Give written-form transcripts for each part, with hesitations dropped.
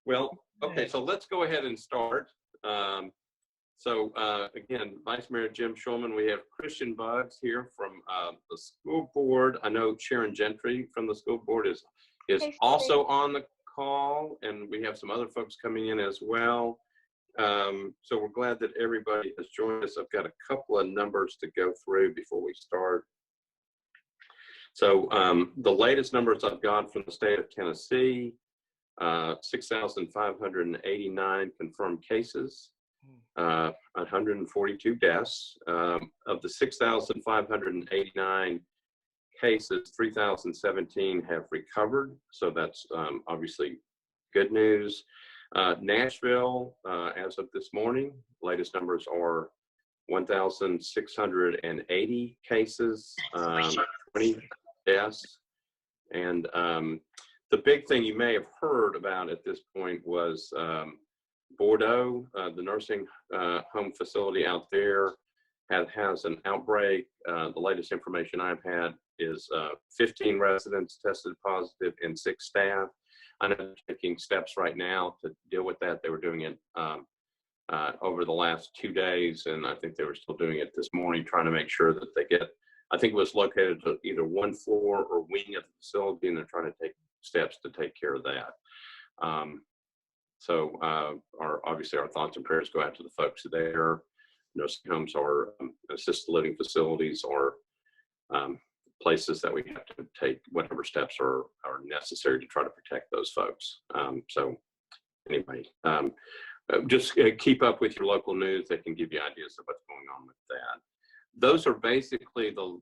Well, okay, so let's go ahead and start. Again, Vice Mayor Jim Shulman, we have Christian Buggs here from the school board. I know Sharon Gentry from the school board is also on the call, and we have some other folks coming in as well. So we're glad that everybody has joined us. I've got a couple of numbers to go through before we start. So the latest numbers I've got from the state of Tennessee, 6,589 confirmed cases, 142 deaths. Of the 6,589 cases, 3,017 have recovered. So that's obviously good news. Nashville, as of this morning, latest numbers are 1,680 cases, 20 deaths. And the big thing you may have heard about at this point was Bordeaux, the nursing home facility out there, has an outbreak. The latest information I've had is 15 residents tested positive and 6 staff. I know they're taking steps right now to deal with that. They were doing it over the last 2 days, and I think they were still doing it this morning, trying to make sure that they get, I think it was located to either one floor or wing of the facility, and they're trying to take steps to take care of that. Obviously our thoughts and prayers go out to the folks there. Nursing homes or assisted living facilities or places that we have to take whatever steps are necessary to try to protect those folks. Just keep up with your local news. They can give you ideas of what's going on with that. Those are basically the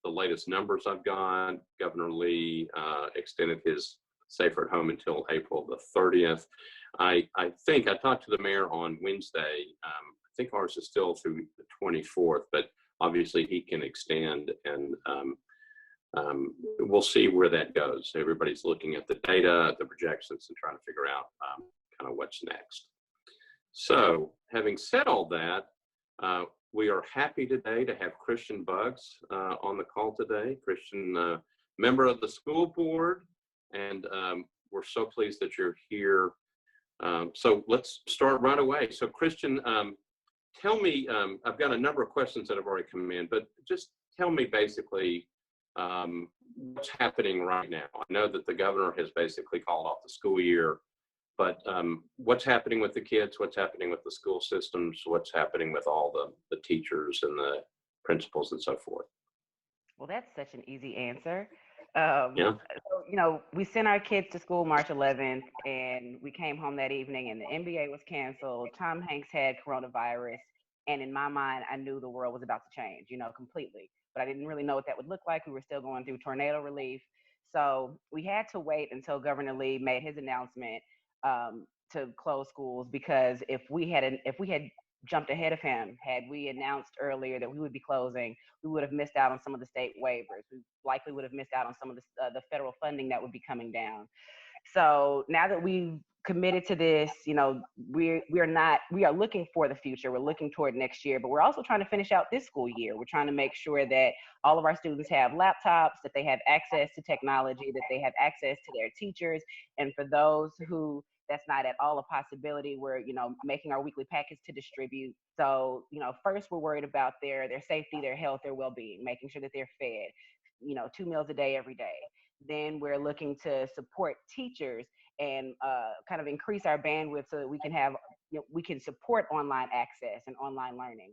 latest numbers I've got. Governor Lee extended his safer at home until April the 30th. I think I talked to the mayor on Wednesday. I think ours is still through the 24th, but obviously he can extend, and we'll see where that goes. Everybody's looking at the data, the projections, and trying to figure out kind of what's next. So having said all that, we are happy today to have Christian Buggs on the call today. Christian, member of the school board, and we're so pleased that you're here. So let's start right away. So Christian, tell me, I've got a number of questions that have already come in, but just tell me basically what's happening right now. I know that the governor has basically called off the school year, but what's happening with the kids? What's happening with the school systems? What's happening with all the teachers and the principals and so forth? Well, that's such an easy answer. Yeah. So, we sent our kids to school March 11th, and we came home that evening, and the NBA was canceled. Tom Hanks had coronavirus, and in my mind, I knew the world was about to change, completely. But I didn't really know what that would look like. We were still going through tornado relief. So we had to wait until Governor Lee made his announcement to close schools, because if we had jumped ahead of him, had we announced earlier that we would be closing, we would have missed out on some of the state waivers. We likely would have missed out on some of the federal funding that would be coming down. So now that we've committed to this, we are looking for the future. We're looking toward next year, but we're also trying to finish out this school year. We're trying to make sure that all of our students have laptops, that they have access to technology, that they have access to their teachers. And for those who that's not at all a possibility, we're, making our weekly packets to distribute. So, first we're worried about their safety, their health, their well-being, making sure that they're fed, 2 meals a day, every day. Then we're looking to support teachers and kind of increase our bandwidth so that we can have, we can support online access and online learning.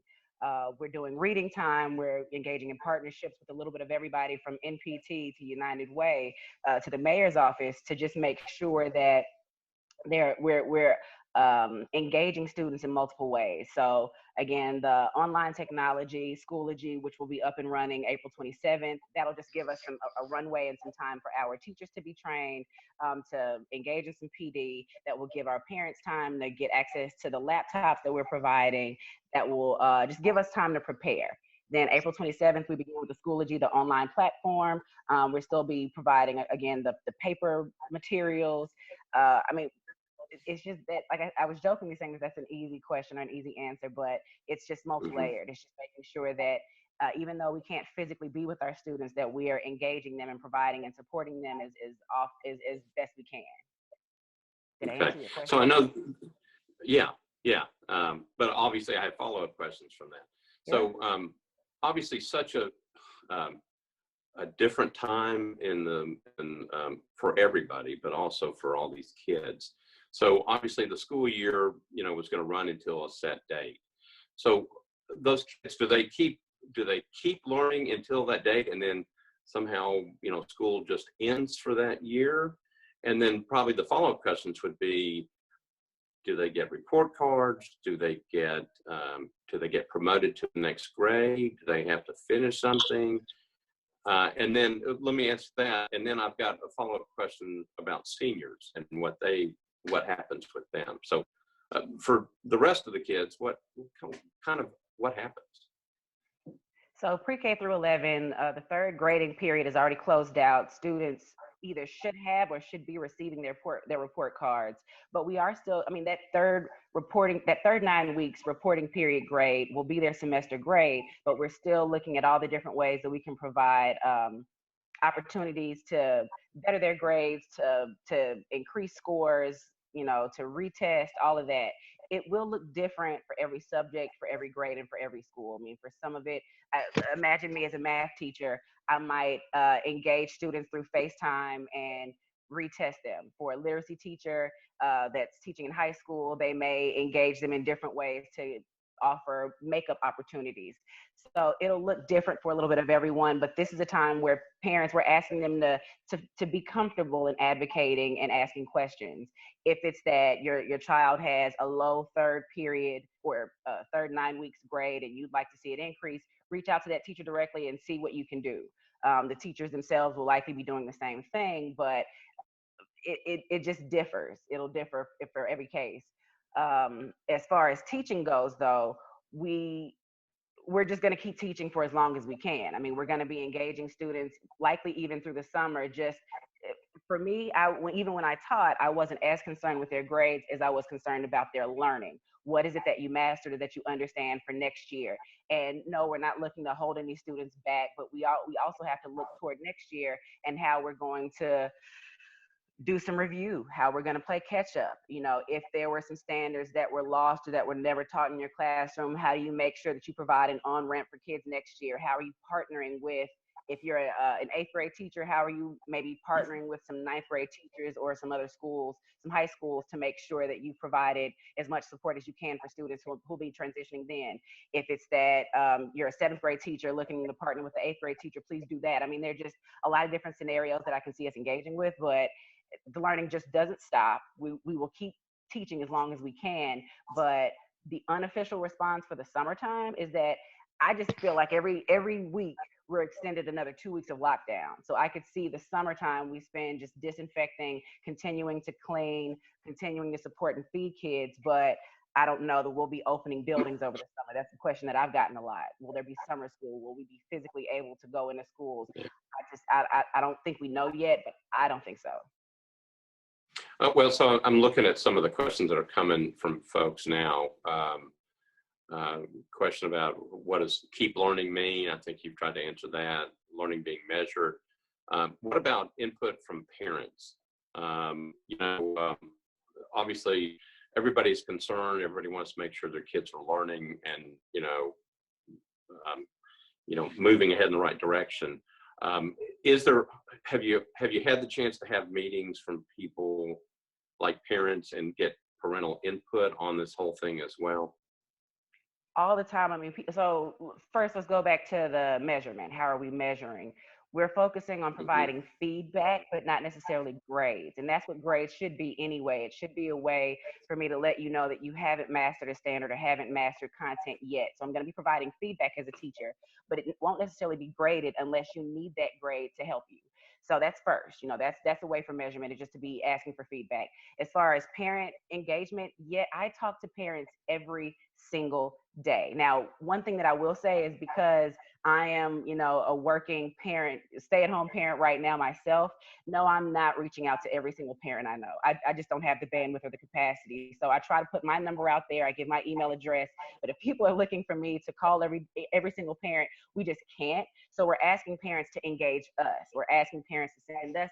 We're doing reading time. We're engaging in partnerships with a little bit of everybody from NPT to United Way to the mayor's office to just make sure that we're engaging students in multiple ways. So again, the online technology, Schoology, which will be up and running April 27th, that'll just give us a runway and some time for our teachers to be trained, to engage in some PD. That will give our parents time to get access to the laptops that we're providing. That will just give us time to prepare. Then April 27th, we begin with the Schoology, the online platform. We'll still be providing, again, the paper materials. It's just that, like I was jokingly saying that that's an easy question or an easy answer, but it's just multi-layered. It's just making sure that even though we can't physically be with our students, that we are engaging them and providing and supporting them as best we can. Did I Okay. answer your question? So I know, yeah. But obviously I have follow-up questions from that. So obviously such a different time for everybody, but also for all these kids. So obviously the school year, was going to run until a set date. So those kids, do they keep learning until that date, and then somehow, school just ends for that year? And then probably the follow-up questions would be, do they get report cards? Do they get promoted to the next grade? Do they have to finish something? And then let me answer that. And then I've got a follow-up question about seniors and what happens with them. So for the rest of the kids, what happens? So pre-K through 11, the third grading period is already closed out. Students either should have or should be receiving their report cards. But we are still, that third 9 weeks reporting period grade will be their semester grade, but we're still looking at all the different ways that we can provide opportunities to better their grades, to increase scores, to retest, all of that. It will look different for every subject, for every grade, and for every school. For some of it, imagine me as a math teacher, I might engage students through FaceTime and retest them. For a literacy teacher that's teaching in high school, they may engage them in different ways to offer makeup opportunities. So it'll look different for a little bit of everyone, but this is a time where parents, we're asking them to be comfortable in advocating and asking questions. If it's that your child has a low third period or third 9 weeks grade and you'd like to see it increase, reach out to that teacher directly and see what you can do. The teachers themselves will likely be doing the same thing, but it just differs. It'll differ for every case. As far as teaching goes, though, we're just going to keep teaching for as long as we can. We're going to be engaging students likely even through the summer. Just for me, even when I taught, I wasn't as concerned with their grades as I was concerned about their learning. What is it that you mastered or that you understand for next year? And no, we're not looking to hold any students back, but we also have to look toward next year and how we're going to do some review, how we're going to play catch up. If there were some standards that were lost or that were never taught in your classroom, how do you make sure that you provide an on-ramp for kids next year? How are you partnering with, if you're an 8th grade teacher, how are you maybe partnering with some 9th grade teachers or some other schools, some high schools, to make sure that you provided as much support as you can for students who'll be transitioning then? If it's that you're a 7th grade teacher looking to partner with the 8th grade teacher, please do that. There are just a lot of different scenarios that I can see us engaging with, but the learning just doesn't stop. We will keep teaching as long as we can, but the unofficial response for the summertime is that I just feel like every week we're extended another 2 weeks of lockdown. So I could see the summertime we spend just disinfecting, continuing to clean, continuing to support and feed kids, but I don't know that we'll be opening buildings over the summer. That's a question that I've gotten a lot. Will there be summer school? Will we be physically able to go into schools? I don't think we know yet, but I don't think so. Well, so I'm looking at some of the questions that are coming from folks now. Question about what does keep learning mean? I think you've tried to answer that. Learning being measured. What about input from parents? Obviously everybody's concerned. Everybody wants to make sure their kids are learning and moving ahead in the right direction. Have you had the chance to have meetings from people like parents and get parental input on this whole thing as well? All the time. So first, let's go back to the measurement. How are we measuring? We're focusing on providing feedback, but not necessarily grades. And that's what grades should be anyway. It should be a way for me to let you know that you haven't mastered a standard or haven't mastered content yet. So I'm going to be providing feedback as a teacher, but it won't necessarily be graded unless you need that grade to help you. So that's first, that's a way for measurement, is just to be asking for feedback. As far as parent engagement, I talk to parents every single day. Now, one thing that I will say is, because I am, a working parent, stay-at-home parent right now myself, no, I'm not reaching out to every single parent I know. I just don't have the bandwidth or the capacity. So I try to put my number out there. I give my email address. But if people are looking for me to call every single parent, we just can't. So we're asking parents to engage us. We're asking parents to send us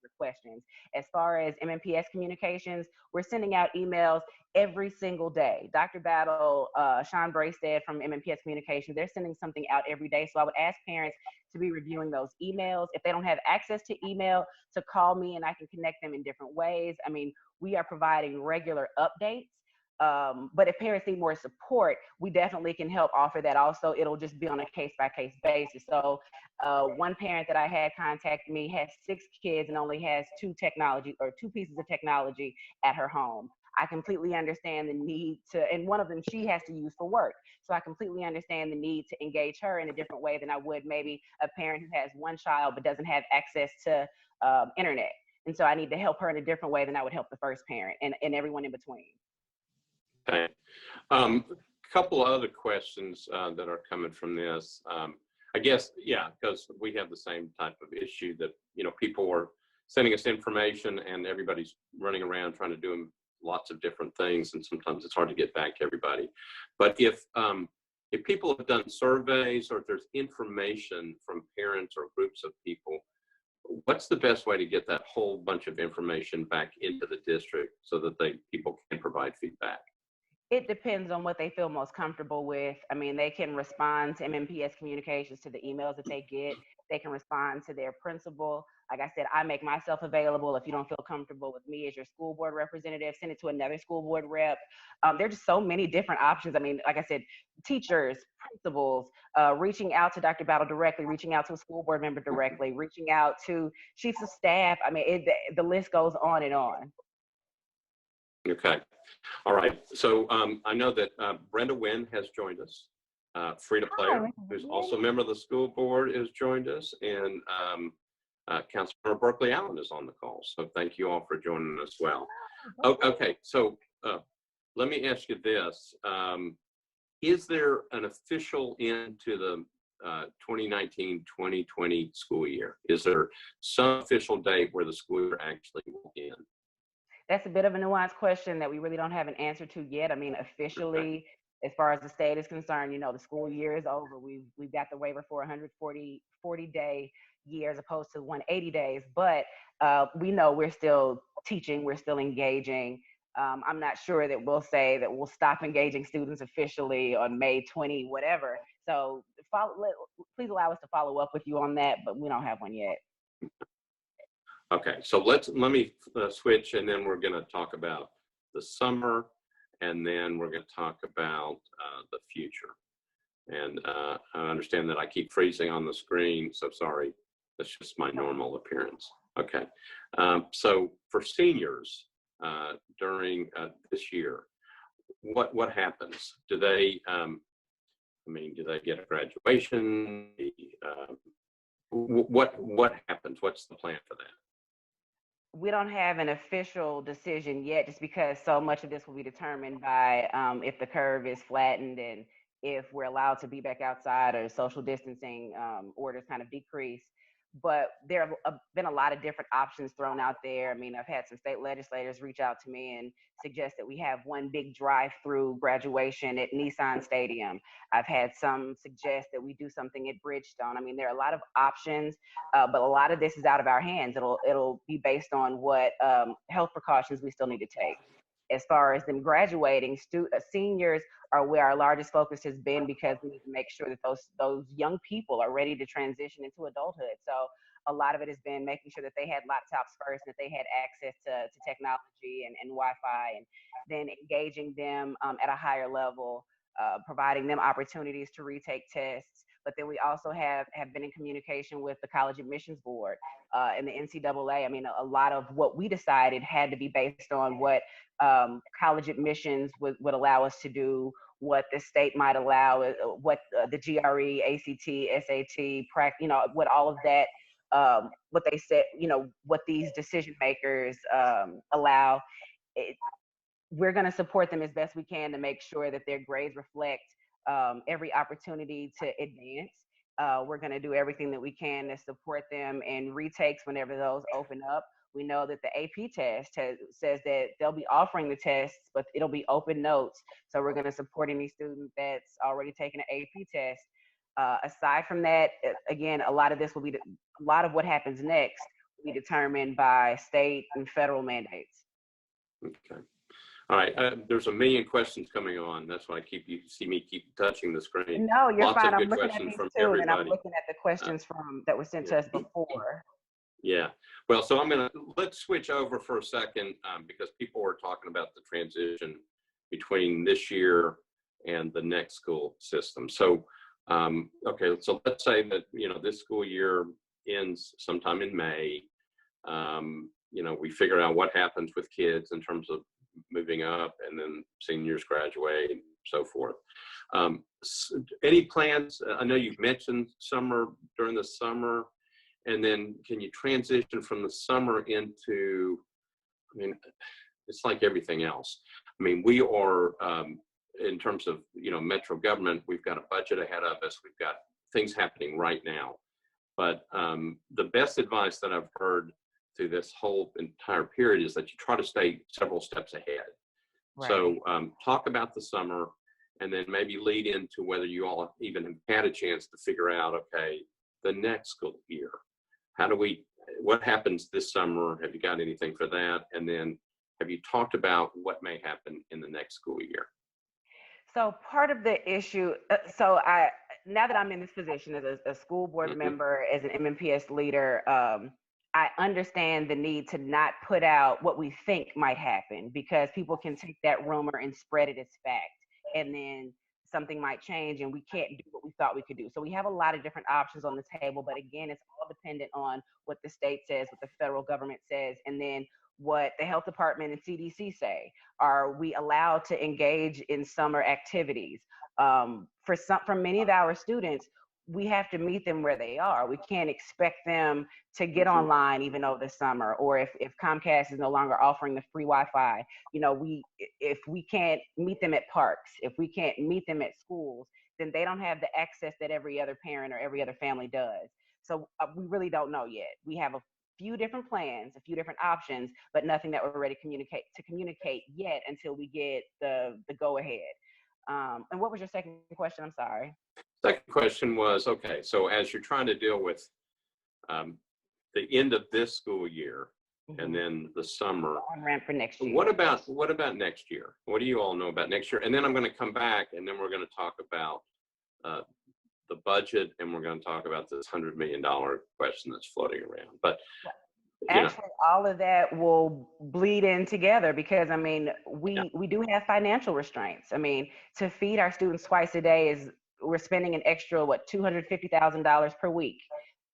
your questions. As far as MMPS communications, we're sending out emails every single day. Dr. Battle, Sean Braystead from MMPS Communications, they're sending something out every day. So I would ask parents to be reviewing those emails. If they don't have access to email, to call me and I can connect them in different ways. I mean, we are providing regular updates. But if parents need more support, we definitely can help offer that also. It'll just be on a case-by-case basis. So one parent that I had contact me has 6 kids and only has 2 pieces of technology at her home. I completely understand the need to, and one of them she has to use for work. So I completely understand the need to engage her in a different way than I would maybe a parent who has 1 child but doesn't have access to internet. And so I need to help her in a different way than I would help the first parent and everyone in between. Okay. Couple other questions that are coming from this. I guess, yeah, because we have the same type of issue that, you know, people are sending us information and everybody's running around trying to do lots of different things, and sometimes it's hard to get back to everybody. But if people have done surveys or if there's information from parents or groups of people, what's the best way to get that whole bunch of information back into the district so that people can provide feedback? It depends on what they feel most comfortable with. I mean, they can respond to MMPS communications, to the emails that they get. They can respond to their principal. Like I said, I make myself available. If you don't feel comfortable with me as your school board representative, send it to another school board rep. There are just so many different options. I mean, like I said, teachers, principals, reaching out to Dr. Battle directly, reaching out to a school board member directly, reaching out to chiefs of staff. I mean, the list goes on and on. Okay. All right. So I know that Brenda Wynn has joined us. Frida Player, who's also a member of the school board, has joined us. And Councilmember Berkeley Allen is on the call. So thank you all for joining us as well. Okay. So let me ask you this. Is there an official end to the 2019-2020 school year? Is there some official date where the school year actually will end? That's a bit of a nuanced question that we really don't have an answer to yet. I mean, officially, as far as the state is concerned, you know, the school year is over. We've got the waiver for 40-day year as opposed to 180 days. But we know we're still teaching, we're still engaging. I'm not sure that we'll say that we'll stop engaging students officially on May 20, whatever. So please allow us to follow up with you on that, but we don't have one yet. Okay, so let me switch, and then we're going to talk about the summer, and then we're going to talk about the future. And I understand that I keep freezing on the screen, so sorry. That's just my normal appearance. Okay, so for seniors during this year, what happens? Do they, do they get a graduation? What happens? What's the plan for that? We don't have an official decision yet, just because so much of this will be determined by if the curve is flattened and if we're allowed to be back outside or social distancing orders kind of decrease. But there have been a lot of different options thrown out there. I mean, I've had some state legislators reach out to me and suggest that we have one big drive-through graduation at Nissan Stadium. I've had some suggest that we do something at Bridgestone. I mean, there are a lot of options, but a lot of this is out of our hands. It'll be based on what health precautions we still need to take. As far as them graduating, seniors are where our largest focus has been, because we need to make sure that those young people are ready to transition into adulthood. So a lot of it has been making sure that they had laptops first, and that they had access to technology and Wi-Fi, and then engaging them at a higher level, providing them opportunities to retake tests. But then we also have been in communication with the College Admissions Board and the NCAA. I mean, a lot of what we decided had to be based on what college admissions would allow us to do, what the state might allow, what the GRE, ACT, SAT, what all of that, what they said, what these decision makers allow. We're going to support them as best we can to make sure that their grades reflect every opportunity to advance. We're going to do everything that we can to support them in retakes whenever those open up. We know that the AP test says that they'll be offering the tests, but it'll be open notes. So we're going to support any student that's already taken an AP test. Aside from that, again, a lot of this will be a lot of what happens next be determined by state and federal mandates. Okay. All right. There's a million questions coming on. That's why you see me keep touching the screen. No, you're Lots fine. of I'm good looking at questions these from too, and I'm everybody. looking at the questions that were sent to us before. Yeah. Well, so let's switch over for a second because people were talking about the transition between this year and the next school system. So, okay, so let's say that, this school year ends sometime in May. We figure out what happens with kids in terms of moving up and then seniors graduate and so forth. Any plans? I know you've mentioned during the summer. And then can you transition from the summer into, it's like everything else. We are, in terms of, metro government, we've got a budget ahead of us. We've got things happening right now. But the best advice that I've heard through this whole entire period is that you try to stay several steps ahead. Right. So talk about the summer and then maybe lead into whether you all even have had a chance to figure out, okay, the next school year. What happens this summer? Have you got anything for that? And then have you talked about what may happen in the next school year? So part of the issue, now that I'm in this position as a school board member, as an MMPS leader, I understand the need to not put out what we think might happen because people can take that rumor and spread it as fact. And then something might change and we can't do what we thought we could do. So we have a lot of different options on the table, but again, it's all dependent on what the state says, what the federal government says, and then what the health department and CDC say. Are we allowed to engage in summer activities? For many of our students, we have to meet them where they are. We can't expect them to get online even over the summer, or if Comcast is no longer offering the free Wi-Fi, if we can't meet them at parks, if we can't meet them at schools, then they don't have the access that every other parent or every other family does. So we really don't know yet. We have a few different plans, a few different options, but nothing that we're ready to communicate yet until we get the go ahead. And what was your second question? I'm sorry. Second question was, okay, so as you're trying to deal with the end of this school year and then the summer, on ramp for next year. What about next year? What do you all know about next year? And then I'm going to come back and then we're going to talk about the budget and we're going to talk about this $100 million question that's floating around. But actually, all of that will bleed in together because we do have financial restraints. To feed our students twice a day we're spending an extra $250,000 per week.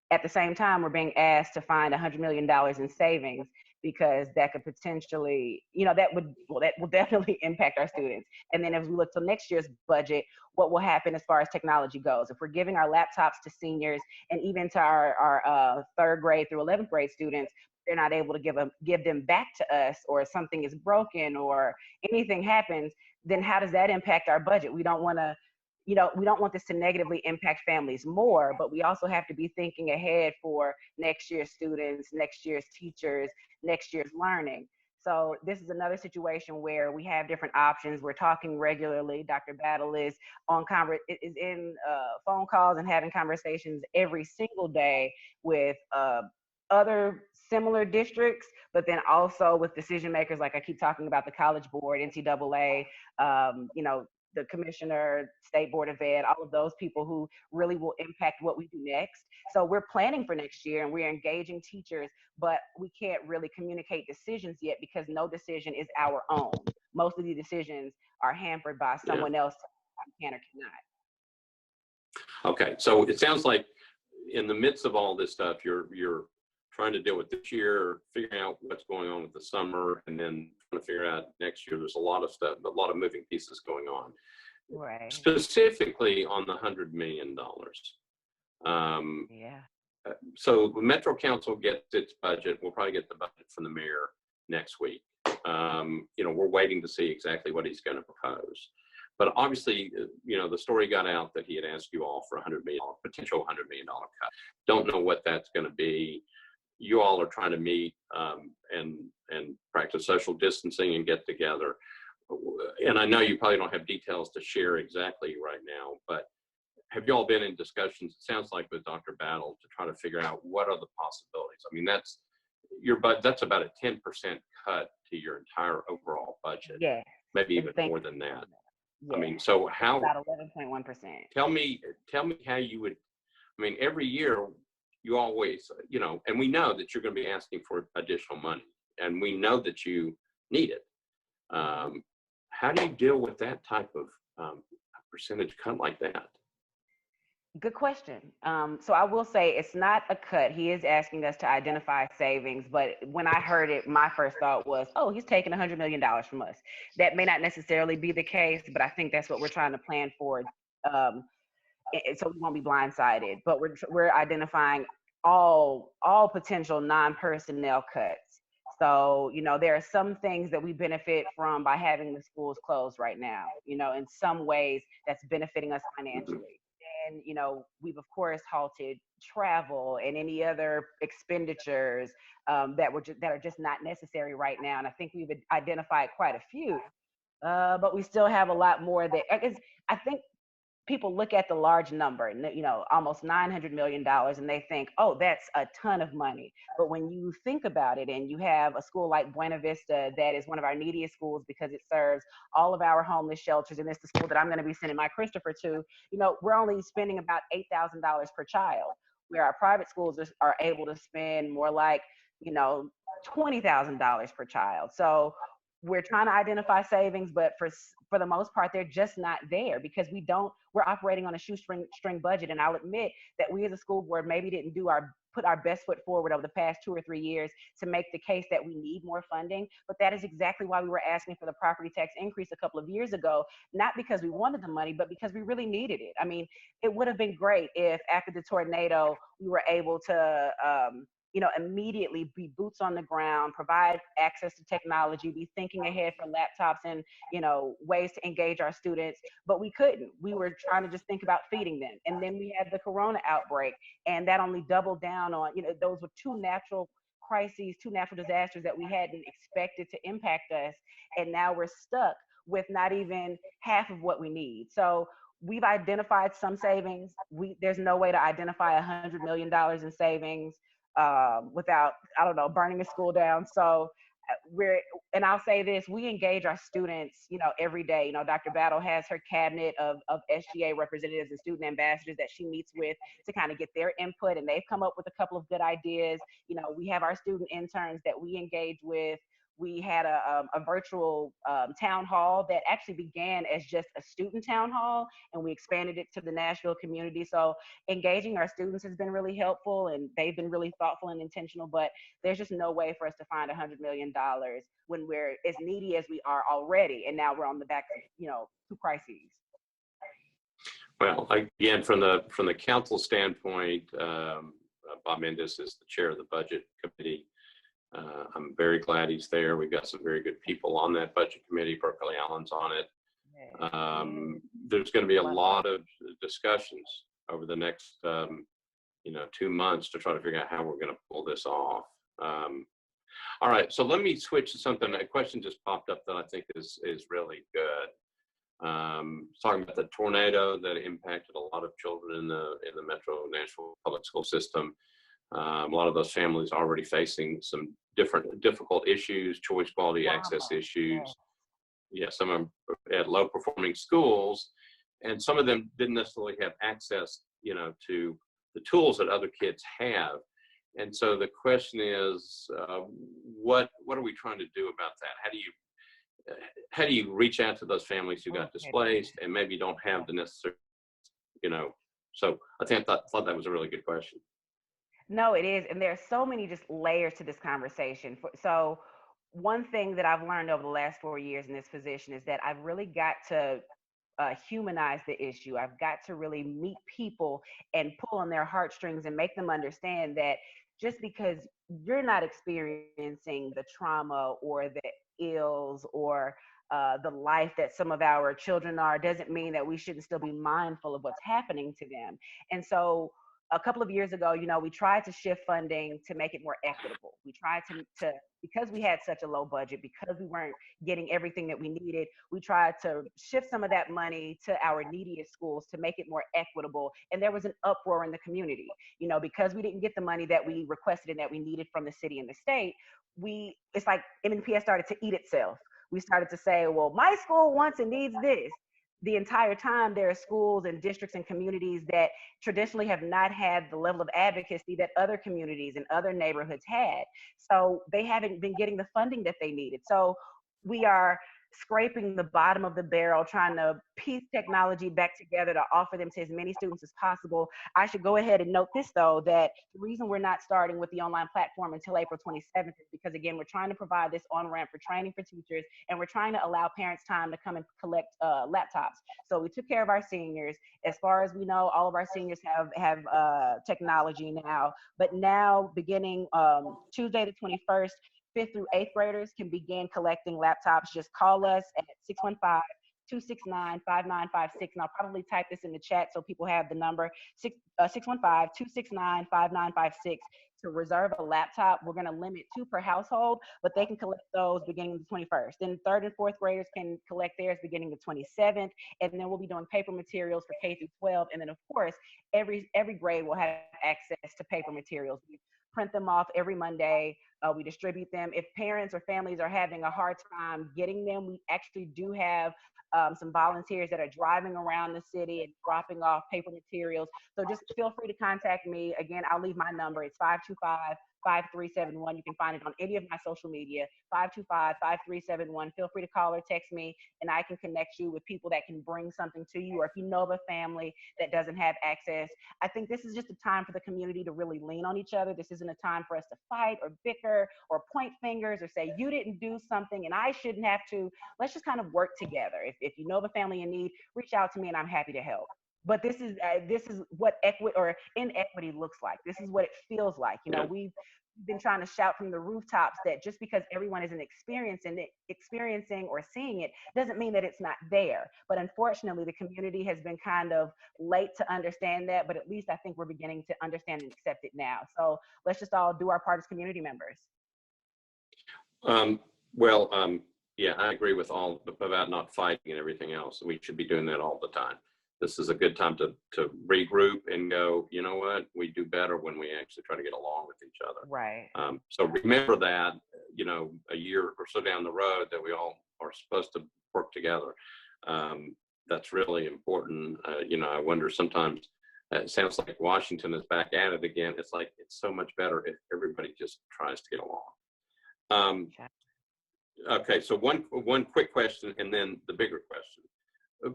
At the same time, we're being asked to find $100 million in savings because that could potentially, that will definitely impact our students. And then as we look to next year's budget, what will happen as far as technology goes? If we're giving our laptops to seniors and even to our third grade through 11th grade students, they're not able to give them back to us, or something is broken or anything happens, then how does that impact our budget? We don't want this to negatively impact families more, but we also have to be thinking ahead for next year's students, next year's teachers, next year's learning. So this is another situation where we have different options. We're talking regularly. Dr. Battle is in phone calls and having conversations every single day with other similar districts, but then also with decision makers, like I keep talking about the College Board, NCAA, the commissioner, State Board of Ed, all of those people who really will impact what we do next. So we're planning for next year and we're engaging teachers, but we can't really communicate decisions yet because no decision is our own. Most of the decisions are hampered by someone else can or cannot. Okay, so it sounds like in the midst of all this stuff, you're trying to deal with this year, figuring out what's going on with the summer, and then trying to figure out next year. There's a lot of stuff, a lot of moving pieces going on. Right. Specifically on the $100 million. So the Metro Council gets its budget. We'll probably get the budget from the mayor next week. We're waiting to see exactly what he's going to propose. But obviously, the story got out that he had asked you all for a potential $100 million cut. Don't know what that's going to be. You all are trying to meet and practice social distancing and get together. And I know you probably don't have details to share exactly right now, but have you all been in discussions, it sounds like with Dr. Battle, to try to figure out what are the possibilities? that's about a 10% cut to your entire overall budget, Yeah. maybe even more than that. Yeah. I mean, so It's about 11.1%. tell me how you would, I mean, every year you always, and we know that you're going to be asking for additional money, and we know that you need it. How do you deal with that type of percentage cut like that? Good question. So I will say it's not a cut. He is asking us to identify savings, but when I heard it, my first thought was, oh, he's taking $100 million from us. That may not necessarily be the case, but I think that's what we're trying to plan for. So we won't be blindsided, but we're identifying all potential non-personnel cuts. So, there are some things that we benefit from by having the schools closed right now, in some ways that's benefiting us financially. And, we've of course halted travel and any other expenditures that are just not necessary right now. And I think we've identified quite a few, but we still have a lot more that I think people look at the large number, almost $900 million, and they think, oh, that's a ton of money. But when you think about it, and you have a school like Buena Vista that is one of our neediest schools because it serves all of our homeless shelters, and it's the school that I'm going to be sending my Christopher to, we're only spending about $8,000 per child, where our private schools are able to spend more like, $20,000 per child. So we're trying to identify savings, but for the most part, they're just not there because we're operating on a shoestring budget. And I'll admit that we as a school board maybe didn't put our best foot forward over the past 2 or 3 years to make the case that we need more funding. But that is exactly why we were asking for the property tax increase a couple of years ago, not because we wanted the money, but because we really needed it. I mean, it would have been great if after the tornado, we were able to, immediately be boots on the ground, provide access to technology, be thinking ahead for laptops and, ways to engage our students. But we couldn't. We were trying to just think about feeding them. And then we had the corona outbreak, and that only doubled down on, those were two natural crises, two natural disasters that we hadn't expected to impact us. And now we're stuck with not even half of what we need. So we've identified some savings. There's no way to identify $100 million in savings without, I don't know, burning a school down. So and I'll say this, we engage our students, every day. Dr. Battle has her cabinet of SGA representatives and student ambassadors that she meets with to kind of get their input, and they've come up with a couple of good ideas. We have our student interns that we engage with. We had a virtual town hall that actually began as just a student town hall, and we expanded it to the Nashville community. So engaging our students has been really helpful, and they've been really thoughtful and intentional, but there's just no way for us to find $100 million when we're as needy as we are already, and now we're on the back of, two crises. Well, again, from the council standpoint, Bob Mendes is the chair of the budget committee. I'm very glad he's there. We've got some very good people on that budget committee. Berkeley Allen's on it. There's going to be a lot of discussions over the next, 2 months to try to figure out how we're going to pull this off. All right, so let me switch to something. A question just popped up that I think is really good. Talking about the tornado that impacted a lot of children in the Metro Nashville public school system. A lot of those families are already facing some difficult issues, choice quality access issues. Yeah, some of them at low performing schools, and some of them didn't necessarily have access, to the tools that other kids have. And so the question is, what are we trying to do about that? How do you reach out to those families who got displaced and maybe don't have the necessary, So I thought that was a really good question. No, it is. And there are so many just layers to this conversation. So one thing that I've learned over the last 4 years in this position is that I've really got to humanize the issue. I've got to really meet people and pull on their heartstrings and make them understand that just because you're not experiencing the trauma or the ills or the life that some of our children are, doesn't mean that we shouldn't still be mindful of what's happening to them. And so a couple of years ago, we tried to shift funding to make it more equitable. We tried to because we had such a low budget, because we weren't getting everything that we needed, we tried to shift some of that money to our neediest schools to make it more equitable. And there was an uproar in the community, because we didn't get the money that we requested and that we needed from the city and the state. It's like MNPS started to eat itself. We started to say, well, my school wants and needs this. The entire time, there are schools and districts and communities that traditionally have not had the level of advocacy that other communities and other neighborhoods had. So they haven't been getting the funding that they needed. So we are scraping the bottom of the barrel, trying to piece technology back together to offer them to as many students as possible. I should go ahead and note this, though, that the reason we're not starting with the online platform until April 27th is because, again, we're trying to provide this on-ramp for training for teachers, and we're trying to allow parents time to come and collect laptops. So we took care of our seniors. As far as we know, all of our seniors have technology now, but now beginning Tuesday the 21st, 5th through 8th graders can begin collecting laptops. Just call us at 615-269-5956. And I'll probably type this in the chat so people have the number, 615-269-5956 to reserve a laptop. We're going to limit 2 per household, but they can collect those beginning the 21st. Then 3rd and 4th graders can collect theirs beginning the 27th. And then we'll be doing paper materials for K through 12. And then, of course, every grade will have access to paper materials. We print them off every Monday. We distribute them. If parents or families are having a hard time getting them, we actually do have some volunteers that are driving around the city and dropping off paper materials. So just feel free to contact me. Again, I'll leave my number. It's 525-5371. You can find it on any of my social media, 525-5371. Feel free to call or text me, and I can connect you with people that can bring something to you. Or if you know of a family that doesn't have access, I think this is just a time for the community to really lean on each other. This isn't a time for us to fight or bicker or point fingers or say, you didn't do something and I shouldn't have to. Let's just kind of work together. If you know of a family in need, reach out to me and I'm happy to help. But this is what equity or inequity looks like. This is what it feels like. We've been trying to shout from the rooftops that just because everyone isn't experiencing or seeing it doesn't mean that it's not there. But unfortunately, the community has been kind of late to understand that, but at least I think we're beginning to understand and accept it now. So let's just all do our part as community members. Yeah, I agree with all about not fighting and everything else. We should be doing that all the time. This is a good time to regroup and go, you know what, we do better when we actually try to get along with each other. Right. So remember that, a year or so down the road that we all are supposed to work together. That's really important. I wonder sometimes, it sounds like Washington is back at it again. It's like, it's so much better if everybody just tries to get along. Okay, so one quick question and then the bigger question.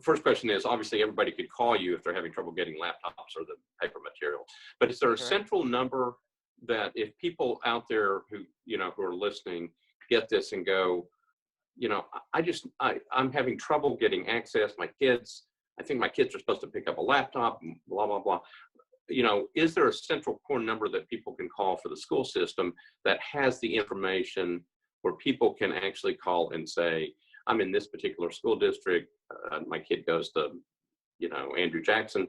First question is, obviously everybody could call you if they're having trouble getting laptops or the paper material, but is there a central number that if people out there who are listening get this and go, I'm having trouble getting access, I think my kids are supposed to pick up a laptop, blah, blah, blah. Is there a central core number that people can call for the school system that has the information where people can actually call and say, I'm in this particular school district, my kid goes to, Andrew Jackson.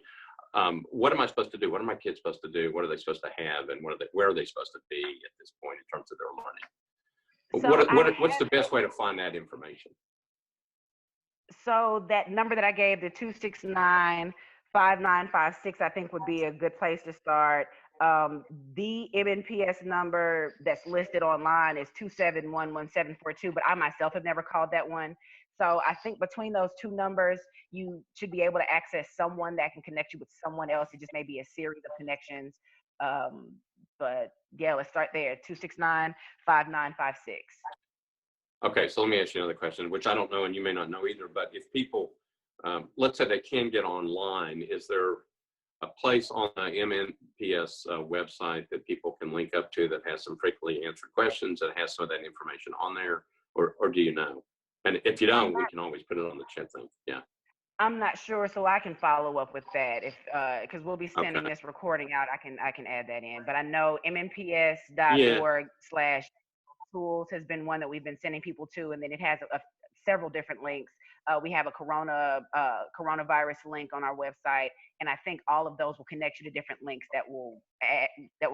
What am I supposed to do? What are my kids supposed to do? What are they supposed to have? And where are they supposed to be at this point in terms of their learning? So what's the best way to find that information? So that number that I gave, the 269-5956, I think would be a good place to start. The MNPS number that's listed online is 271-1742, but I myself have never called that one. So I think between those 2 numbers, you should be able to access someone that can connect you with someone else. It just may be a series of connections. But yeah, let's start there, 269-5956. Okay, so let me ask you another question, which I don't know and you may not know either, but if people, let's say they can get online, is there a place on the MNPS website that people can link up to that has some frequently answered questions, that has some of that information on there, or do you know? And if you don't, we can always put it on the chat thing. Yeah. I'm not sure, so I can follow up with that because we'll be sending this recording out. I can add that in, but I know MNPS.org/school Schools has been one that we've been sending people to, and then it has several different links. We have a coronavirus link on our website, and I think all of those will connect you to different links that will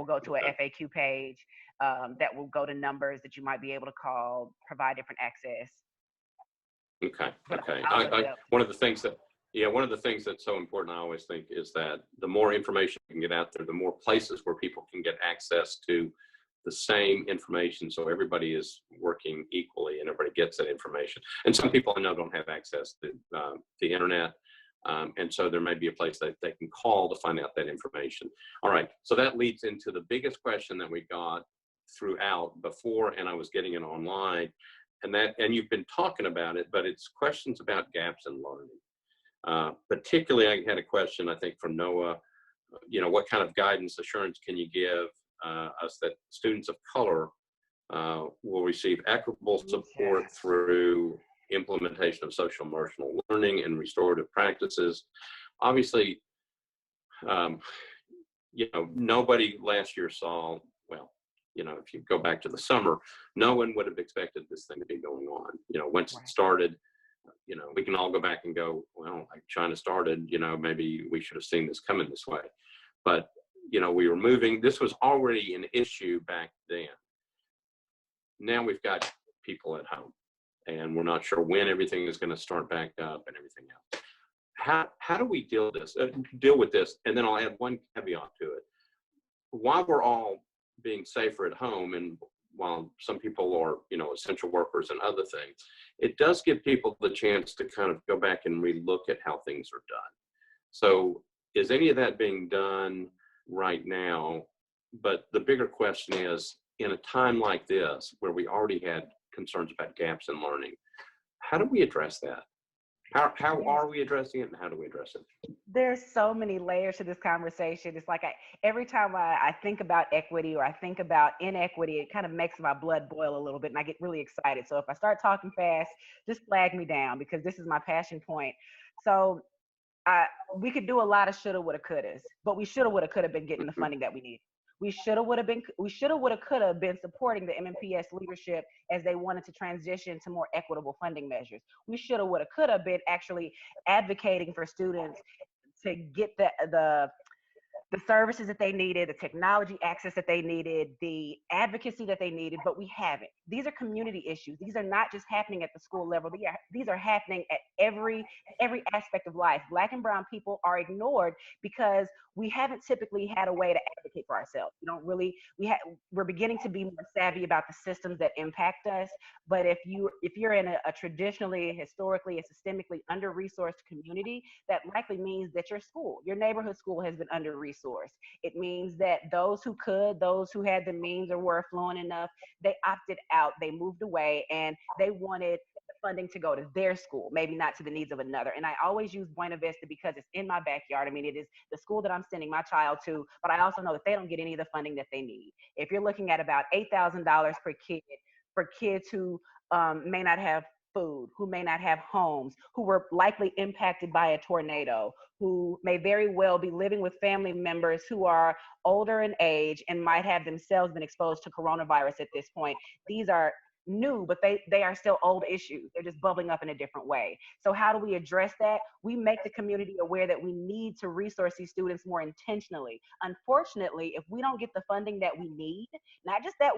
go to a FAQ page, that will go to numbers that you might be able to call, provide different access. Okay. But Okay. One of the things that's so important, I always think, is that the more information you can get out there, the more places where people can get access to the same information, so everybody is working equally and everybody gets that information. And some people I know don't have access to the internet, and so there may be a place that they can call to find out that information. All right, so that leads into the biggest question that we got throughout before, and I was getting it online, and you've been talking about it, but it's questions about gaps in learning. Particularly, I had a question, I think, from Noah. What kind of guidance assurance can you give us that students of color will receive equitable support through implementation of social emotional learning and restorative practices? Obviously, nobody last year saw, if you go back to the summer, no one would have expected this thing to be going on. Once it started, we can all go back and go, well, like China started, maybe we should have seen this coming this way. But, we were moving. This was already an issue back then. Now we've got people at home, and we're not sure when everything is going to start back up and everything else. How do we deal with this? And then I'll add one caveat to it. While we're all being safer at home, and while some people are, essential workers and other things, it does give people the chance to kind of go back and relook at how things are done. So is any of that being done right now? But the bigger question is, in a time like this, where we already had concerns about gaps in learning, how do we address that? How are we addressing it, and how do we address it? There's so many layers to this conversation. It's like every time I think about equity or I think about inequity, it kind of makes my blood boil a little bit, and I get really excited. So if I start talking fast, just flag me down, because this is my passion point. So we could do a lot of shoulda, woulda, couldas, but we shoulda, woulda, coulda been getting the funding that we need. We shoulda, woulda, coulda been supporting the MMPS leadership as they wanted to transition to more equitable funding measures. We shoulda, woulda, coulda been actually advocating for students to get the services that they needed, the technology access that they needed, the advocacy that they needed, but we haven't. These are community issues. These are not just happening at the school level. These are happening at every aspect of life. Black and brown people are ignored because we haven't typically had a way to advocate for ourselves. We're beginning to be more savvy about the systems that impact us. But if you're in a traditionally, historically, a systemically under-resourced community, that likely means that your neighborhood school has been under-resourced. It means that those who had the means or were affluent enough, they opted out, they moved away, and they wanted funding to go to their school, maybe not to the needs of another. And I always use Buena Vista because it's in my backyard. I mean, it is the school that I'm sending my child to, but I also know that they don't get any of the funding that they need. If you're looking at about $8,000 per kid for kids who may not have food, who may not have homes, who were likely impacted by a tornado, who may very well be living with family members who are older in age and might have themselves been exposed to coronavirus at this point. These are new, but they are still old issues. They're just bubbling up in a different way. So how do we address that? We make the community aware that we need to resource these students more intentionally. Unfortunately, if we don't get the funding that we need, not just that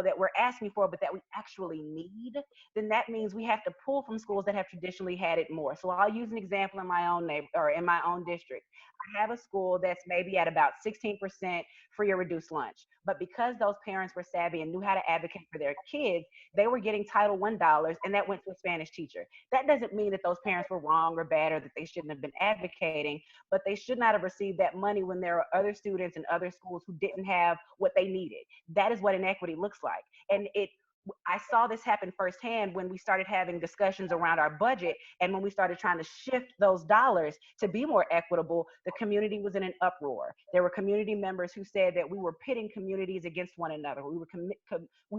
that we're asking for, but that we actually need, then that means we have to pull from schools that have traditionally had it more. So I'll use an example in my own in my own district. I have a school that's maybe at about 16% free or reduced lunch. But because those parents were savvy and knew how to advocate for their kids, they were getting Title I dollars, and that went to a Spanish teacher. That doesn't mean that those parents were wrong or bad or that they shouldn't have been advocating, but they should not have received that money when there are other students in other schools who didn't have what they needed. That is what inequity looks like. And I saw this happen firsthand when we started having discussions around our budget, and when we started trying to shift those dollars to be more equitable, the community was in an uproar. There were community members who said that we were pitting communities against one another. We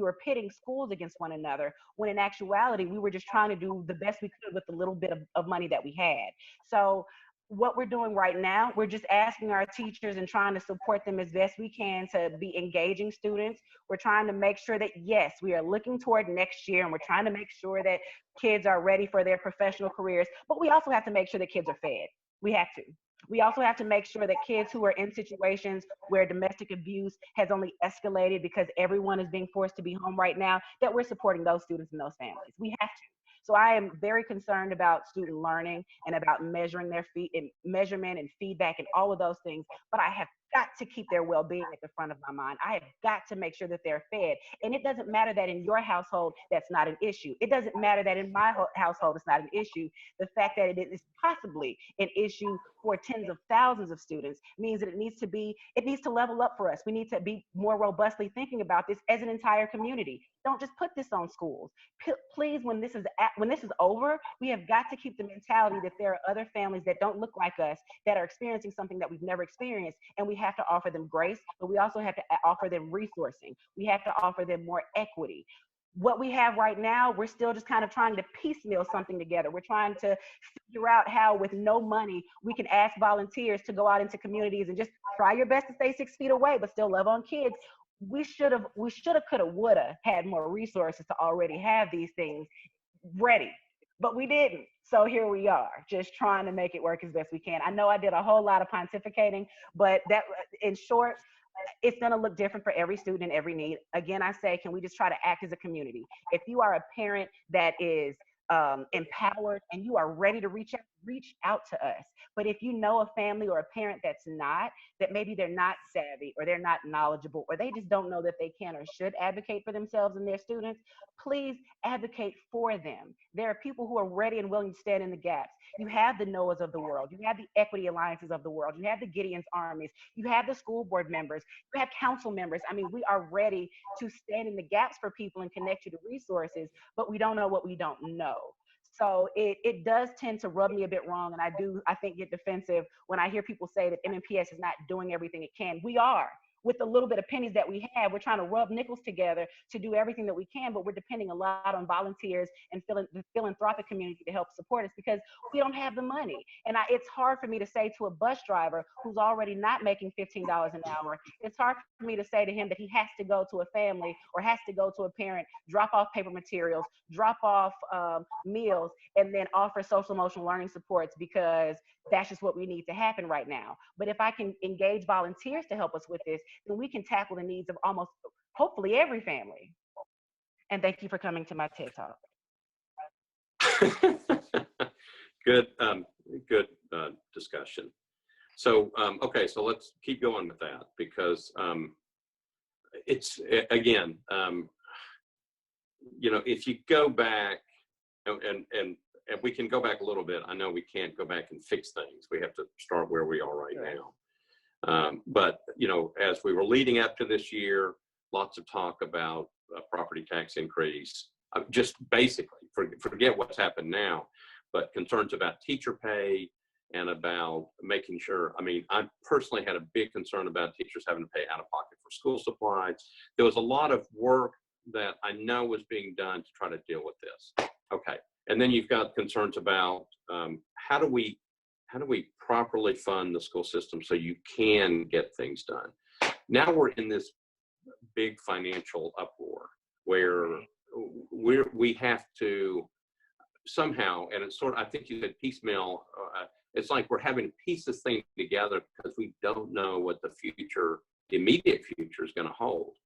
were pitting schools against one another, when in actuality, we were just trying to do the best we could with the little bit of money that we had. So what we're doing right now, we're just asking our teachers and trying to support them as best we can to be engaging students. We're trying to make sure that, yes, we are looking toward next year and we're trying to make sure that kids are ready for their professional careers, but we also have to make sure that kids are fed. We have to. We also have to make sure that kids who are in situations where domestic abuse has only escalated because everyone is being forced to be home right now, that we're supporting those students and those families. We have to. So I am very concerned about student learning and about measuring their measurement and feedback and all of those things. But I have got to keep their well-being at the front of my mind. I have got to make sure that they're fed. And it doesn't matter that in your household, that's not an issue. It doesn't matter that in my household, it's not an issue. The fact that it is possibly an issue for tens of thousands of students means that it needs to level up for us. We need to be more robustly thinking about this as an entire community. Don't just put this on schools. Please, when this is over, we have got to keep the mentality that there are other families that don't look like us that are experiencing something that we've never experienced, and we have to offer them grace, but we also have to offer them resourcing. We have to offer them more equity. What we have right now, we're still just kind of trying to piecemeal something together. We're trying to figure out how, with no money, we can ask volunteers to go out into communities and just try your best to stay 6 feet away, but still love on kids. We should have, coulda, woulda had more resources to already have these things ready, but we didn't. So here we are, just trying to make it work as best we can. I know I did a whole lot of pontificating, but that, in short, it's going to look different for every student and every need. Again, I say, can we just try to act as a community? If you are a parent that is empowered and you are ready to reach out to us. But if you know a family or a parent that's not, that maybe they're not savvy or they're not knowledgeable or they just don't know that they can or should advocate for themselves and their students, please advocate for them. There are people who are ready and willing to stand in the gaps. You have the NOAAs of the world. You have the Equity Alliances of the world. You have the Gideon's Armies. You have the school board members. You have council members. I mean, we are ready to stand in the gaps for people and connect you to resources, but we don't know what we don't know. So it does tend to rub me a bit wrong. And I think, get defensive when I hear people say that MNPS is not doing everything it can. We are. With the little bit of pennies that we have, we're trying to rub nickels together to do everything that we can, but we're depending a lot on volunteers and the philanthropic community to help support us because we don't have the money. And it's hard for me to say to a bus driver who's already not making $15 an hour, it's hard for me to say to him that he has to go to a family or has to go to a parent, drop off paper materials, drop off meals, and then offer social emotional learning supports because that's just what we need to happen right now. But if I can engage volunteers to help us with this, then we can tackle the needs of hopefully every family. And thank you for coming to my TED Talk. Good discussion. So, okay, so let's keep going with that because it's, again, if you go back and we can go back a little bit. I know we can't go back and fix things. We have to start where we are right now. But, as we were leading up to this year, lots of talk about property tax increase, just basically forget what's happened now, but concerns about teacher pay and about making sure, I personally had a big concern about teachers having to pay out of pocket for school supplies. There was a lot of work that I know was being done to try to deal with this. Okay. And then you've got concerns about how do we properly fund the school system so you can get things done. Now we're in this big financial uproar where we have to somehow, and it's sort of, I think you said piecemeal, it's like we're having to piece this thing together because we don't know what the immediate future is going to hold.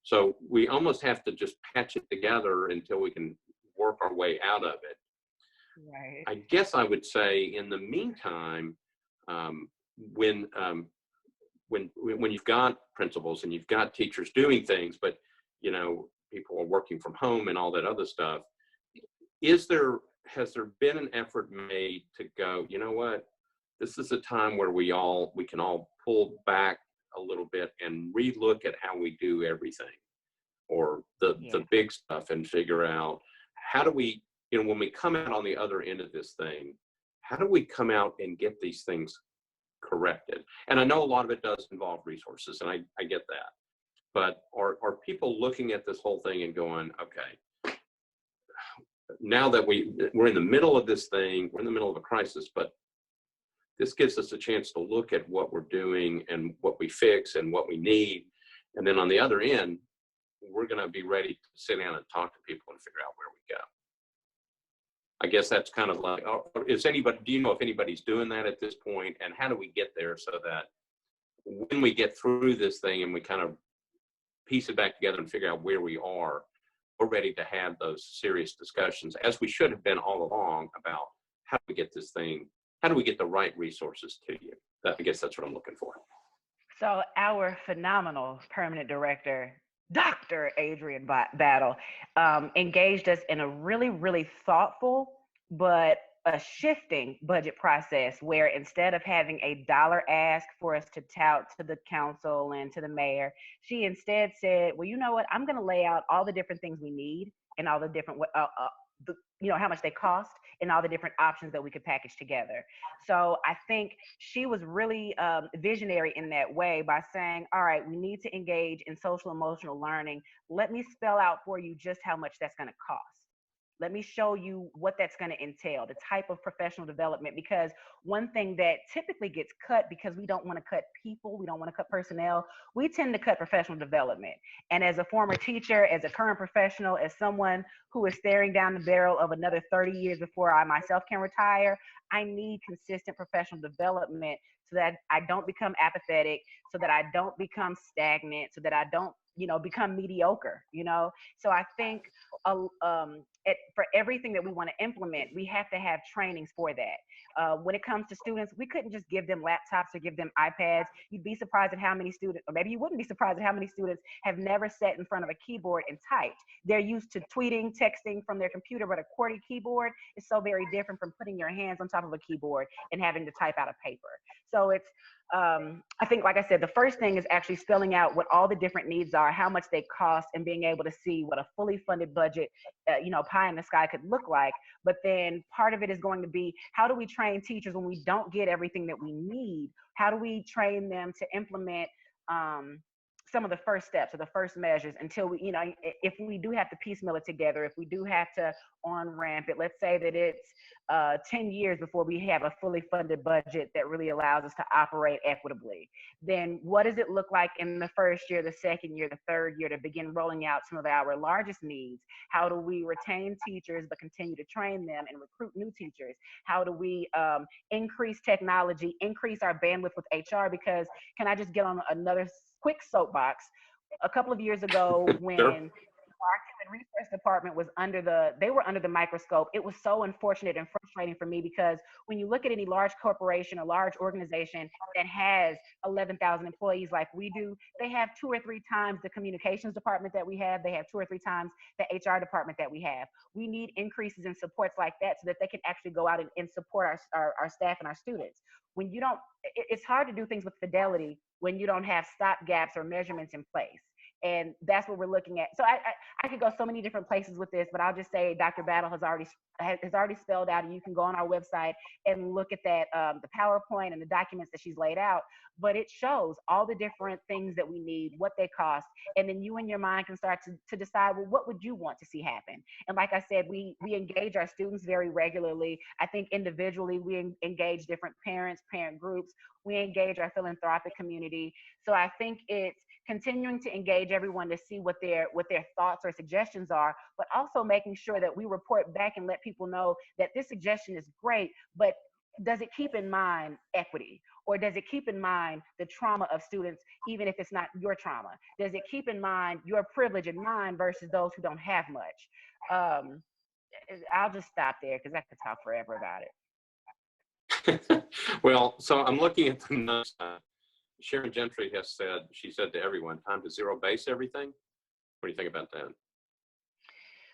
So we almost have to just patch it together until we can work our way out of it. Right. I guess I would say in the meantime, when you've got principals and you've got teachers doing things, but people are working from home and all that other stuff, has there been an effort made to go, you know what, this is a time where we can all pull back a little bit and relook at how we do everything or the big stuff and figure out how do we, when we come out on the other end of this thing, how do we come out and get these things corrected? And I know a lot of it does involve resources, and I get that. But are people looking at this whole thing and going, okay, now that we're in the middle of this thing, we're in the middle of a crisis, but this gives us a chance to look at what we're doing and what we fix and what we need. And then on the other end, we're going to be ready to sit down and talk to people and figure out where we go. I guess that's kind of like, do you know if anybody's doing that at this point? And how do we get there so that when we get through this thing and we kind of piece it back together and figure out where we are, we're ready to have those serious discussions, as we should have been all along, about how do we get this thing, how do we get the right resources to you? I guess that's what I'm looking for. So our phenomenal permanent director, Dr. Adrian Battle, engaged us in a really, really thoughtful but a shifting budget process, where instead of having a dollar ask for us to tout to the council and to the mayor, she instead said, well, you know what, I'm going to lay out all the different things we need and all the different how much they cost and all the different options that we could package together. So I think she was really visionary in that way by saying, all right, we need to engage in social emotional learning. Let me spell out for you just how much that's going to cost. Let me show you what that's going to entail, the type of professional development, because one thing that typically gets cut, because we don't want to cut people, we don't want to cut personnel, we tend to cut professional development. And as a former teacher, as a current professional, as someone who is staring down the barrel of another 30 years before I myself can retire, I need consistent professional development so that I don't become apathetic, so that I don't become stagnant, so that I don't become mediocre, So I think for everything that we want to implement, we have to have trainings for that. When it comes to students, we couldn't just give them laptops or give them iPads. You'd be surprised at how many students, or maybe you wouldn't be surprised at how many students have never sat in front of a keyboard and typed. They're used to tweeting, texting from their computer, but a QWERTY keyboard is so very different from putting your hands on top of a keyboard and having to type out a paper. So it's, I think, like I said, the first thing is actually spelling out what all the different needs are, how much they cost, and being able to see what a fully funded budget, pie in the sky could look like. But then part of it is going to be, how do we train teachers when we don't get everything that we need? How do we train them to implement some of the first steps or the first measures until we, if we do have to piecemeal it together, if we do have to on-ramp it, let's say that it's 10 years before we have a fully funded budget that really allows us to operate equitably, then what does it look like in the first year, the second year, the third year, to begin rolling out some of our largest needs? How do we retain teachers but continue to train them and recruit new teachers? How do we increase technology, increase our bandwidth with HR? Because, can I just get on another quick soapbox? A couple of years ago, when Sure. our human resource department was under the microscope, it was so unfortunate and frustrating for me, because when you look at any large corporation or large organization that has 11,000 employees like we do, they have 2 or 3 times the communications department that we have. They have 2 or 3 times the HR department that we have. We need increases in supports like that so that they can actually go out and support our staff and our students. When you don't, it's hard to do things with fidelity when you don't have stop gaps or measurements in place. And that's what we're looking at. So I could go so many different places with this, but I'll just say Dr. Battle has already spelled out, and you can go on our website and look at that, the PowerPoint and the documents that she's laid out. But it shows all the different things that we need, what they cost, and then you in your mind can start to decide, well, what would you want to see happen? And like I said, we engage our students very regularly. I think individually we engage different parents, parent groups. We engage our philanthropic community. So I think it's continuing to engage everyone to see what their thoughts or suggestions are, but also making sure that we report back and let people know that this suggestion is great, but does it keep in mind equity? Or does it keep in mind the trauma of students, even if it's not your trauma? Does it keep in mind your privilege and mine versus those who don't have much? I'll just stop there because I could talk forever about it. Well, so I'm looking at the notes. Sharon Gentry she said to everyone, time to zero base everything. What do you think about that?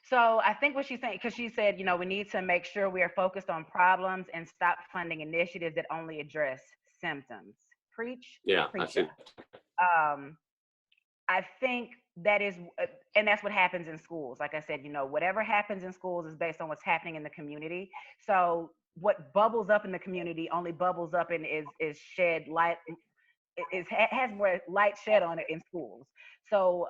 So I think what she's saying, because she said, we need to make sure we are focused on problems and stop funding initiatives that only address symptoms. Preach. Yeah, preach. I see. I think that is, and that's what happens in schools. Like I said, whatever happens in schools is based on what's happening in the community. So what bubbles up in the community only bubbles up and is shed light. has more light shed on it in schools. So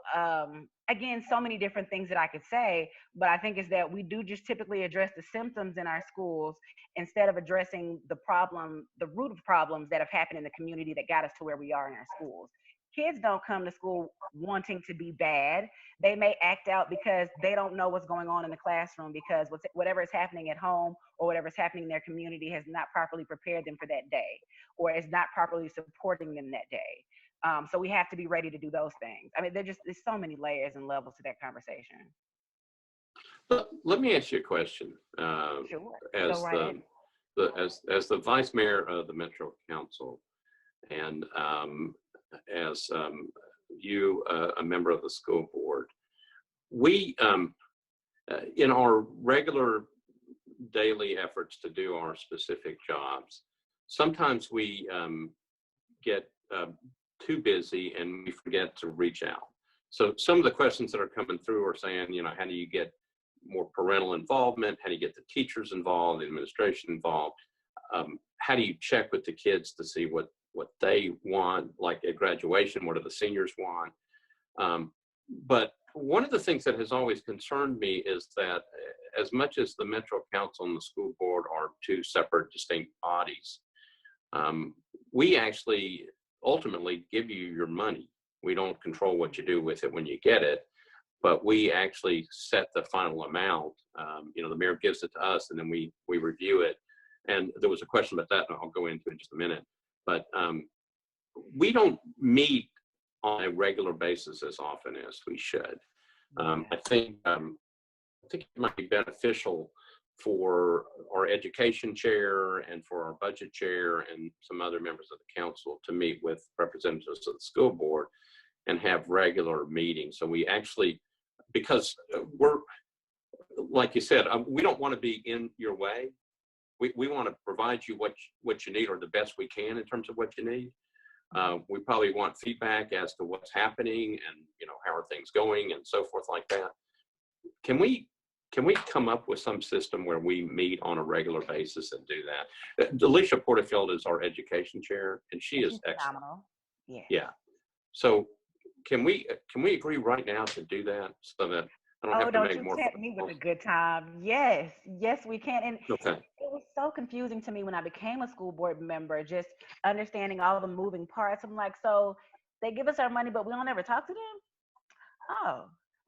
again, so many different things that I could say, but I think is that we do just typically address the symptoms in our schools instead of addressing the problem, the root of problems that have happened in the community that got us to where we are in our schools. Kids don't come to school wanting to be bad. They may act out because they don't know what's going on in the classroom, because whatever is happening at home or whatever is happening in their community has not properly prepared them for that day, or is not properly supporting them that day. So we have to be ready to do those things. I mean, there's so many layers and levels to that conversation. Let me ask you a question. Sure. As as the vice mayor of the Metro Council, and as you, a member of the school board, we, in our regular daily efforts to do our specific jobs, sometimes we get too busy and we forget to reach out. So some of the questions that are coming through are saying, you know, how do you get more parental involvement? How do you get the teachers involved, the administration involved? How do you check with the kids to see what they want, like at graduation, what do the seniors want? But one of the things that has always concerned me is that as much as the Metro Council and the school board are two separate, distinct bodies, we actually ultimately give you your money. We don't control what you do with it when you get it, but we actually set the final amount. You know, the mayor gives it to us and then we review it. And there was a question about that, and I'll go into it in just a minute. But we don't meet on a regular basis as often as we should. I think it might be beneficial for our education chair and for our budget chair and some other members of the council to meet with representatives of the school board and have regular meetings. So we actually, because we're, like you said, we don't want to be in your way. We want to provide you what you need, or the best we can in terms of what you need. We probably want feedback as to what's happening and, you know, how are things going and so forth like that. Can we come up with some system where we meet on a regular basis and do that? Alicia Porterfield is our education chair, and she's excellent. Phenomenal. Yeah. Yeah. So can we agree right now to do that so that I don't have to make more. Don't you tempt me with a good time. Yes, we can. And okay. It was so confusing to me when I became a school board member, just understanding all the moving parts. I'm like, so they give us our money, but we don't ever talk to them? Oh,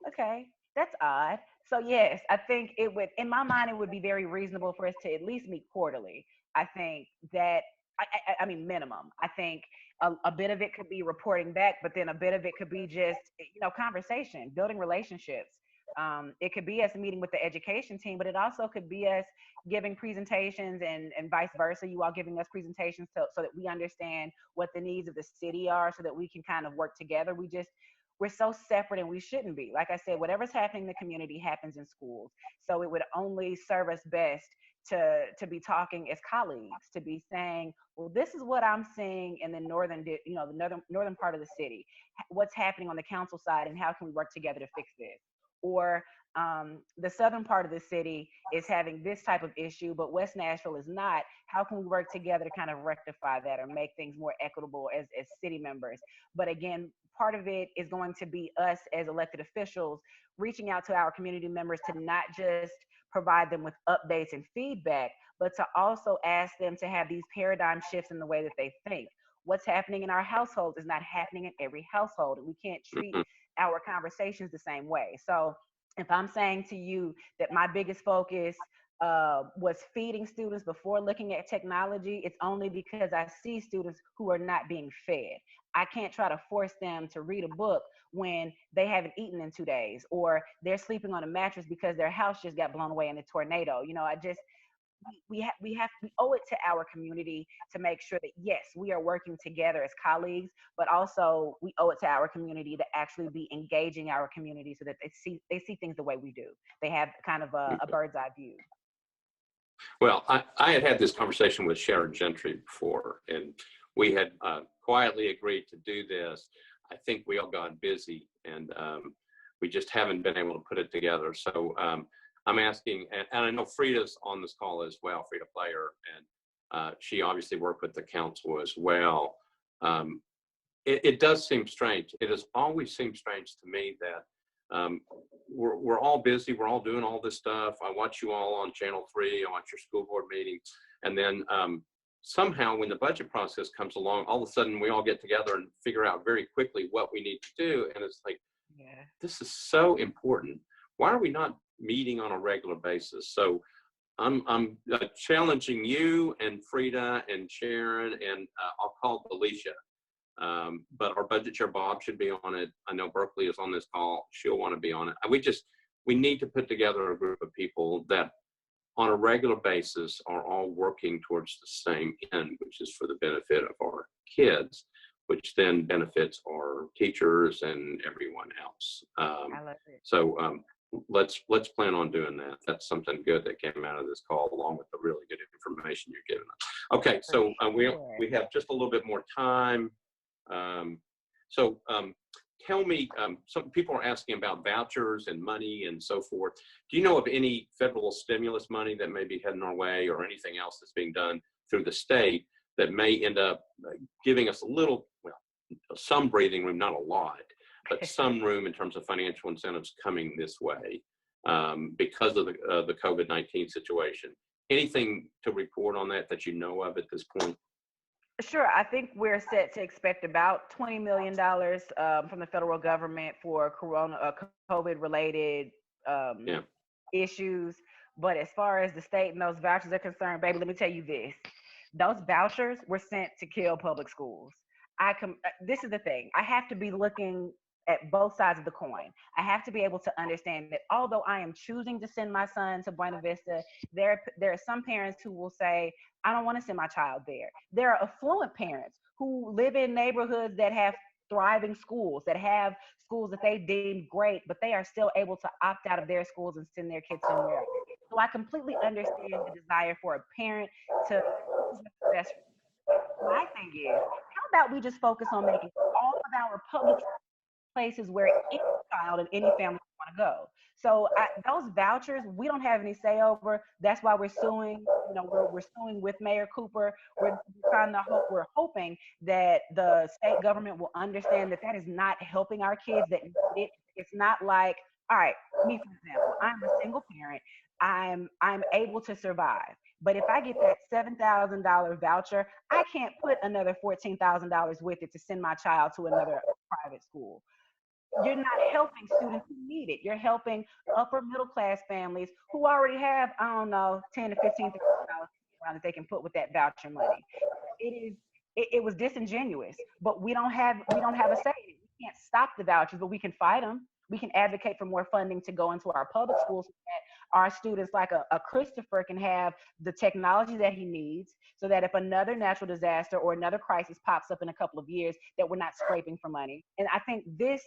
okay. That's odd. So yes, I think it would, in my mind, it would be very reasonable for us to at least meet quarterly. I think that, I mean, minimum. I think a bit of it could be reporting back, but then a bit of it could be just, you know, conversation, building relationships. It could be us meeting with the education team, but it also could be us giving presentations and vice versa. You all giving us presentations so that we understand what the needs of the city are, so that we can kind of work together. We're so separate, and we shouldn't be. Like I said, whatever's happening in the community happens in schools. So it would only serve us best to be talking as colleagues, to be saying, well, this is what I'm seeing in the northern part of the city. What's happening on the council side, and how can we work together to fix this? Or the southern part of the city is having this type of issue, but West Nashville is not. How can we work together to kind of rectify that or make things more equitable as city members? But again, part of it is going to be us as elected officials reaching out to our community members to not just provide them with updates and feedback, but to also ask them to have these paradigm shifts in the way that they think. What's happening in our households is not happening in every household, and we can't treat our conversations the same way. So if I'm saying to you that my biggest focus was feeding students before looking at technology, it's only because I see students who are not being fed. I can't try to force them to read a book when they haven't eaten in 2 days, or they're sleeping on a mattress because their house just got blown away in a tornado. You know, we owe it to our community to make sure that, yes, we are working together as colleagues, but also we owe it to our community to actually be engaging our community so that they see things the way we do. They have kind of a bird's eye view. Well, I had this conversation with Sharon Gentry before, and we had quietly agreed to do this. I think we all got busy, and we just haven't been able to put it together. So I'm asking, and I know Frida's on this call as well, Frida Player, and she obviously worked with the council as well. it does seem strange. It has always seemed strange to me that we're all busy. We're all doing all this stuff. I watch you all on Channel 3. I watch your school board meetings. And then somehow when the budget process comes along, all of a sudden we all get together and figure out very quickly what we need to do. And it's like, yeah, this is so important. Why are we not meeting on a regular basis? So I'm challenging you and Frida and Sharon, and I'll call Alicia. But our budget chair, Bob, should be on it. I know Berkeley is on this call. She'll want to be on it. We need to put together a group of people that on a regular basis are all working towards the same end, which is for the benefit of our kids, which then benefits our teachers and everyone else. I love it. So let's plan on doing that. That's something good that came out of this call, along with the really good information you're giving us. Okay, so we have just a little bit more time. Tell me, some people are asking about vouchers and money and so forth. Do you know of any federal stimulus money that may be heading our way, or anything else that's being done through the state that may end up giving us a little, well, some breathing room, not a lot, but some room in terms of financial incentives coming this way because of the COVID-19 situation? Anything to report on that you know of at this point? Sure. I think we're set to expect about $20 million from the federal government for COVID-related issues. But as far as the state and those vouchers are concerned, baby, let me tell you this. Those vouchers were sent to kill public schools. This is the thing. I have to be looking at both sides of the coin. I have to be able to understand that although I am choosing to send my son to Buena Vista, there are some parents who will say, I don't want to send my child there. There are affluent parents who live in neighborhoods that have thriving schools, that have schools that they deem great, but they are still able to opt out of their schools and send their kids somewhere else. So I completely understand the desire for a parent to choose what's best. My thing is, how about we just focus on making all of our public places where any child and any family want to go. So those vouchers, we don't have any say over. That's why we're suing. You know, we're suing with Mayor Cooper. We're hoping that the state government will understand that that is not helping our kids. That it's not like, all right, me for example, I'm a single parent. I'm able to survive. But if I get that $7,000 voucher, I can't put another $14,000 with it to send my child to another private school. You're not helping students who need it. You're helping upper middle class families who already have, I don't know, $10,000 to $15,000 that they can put with that voucher money. It was disingenuous, but we don't have a say. We can't stop the vouchers, but we can fight them. We can advocate for more funding to go into our public schools so that our students like a Christopher can have the technology that he needs, so that if another natural disaster or another crisis pops up in a couple of years, that we're not scraping for money. And I think this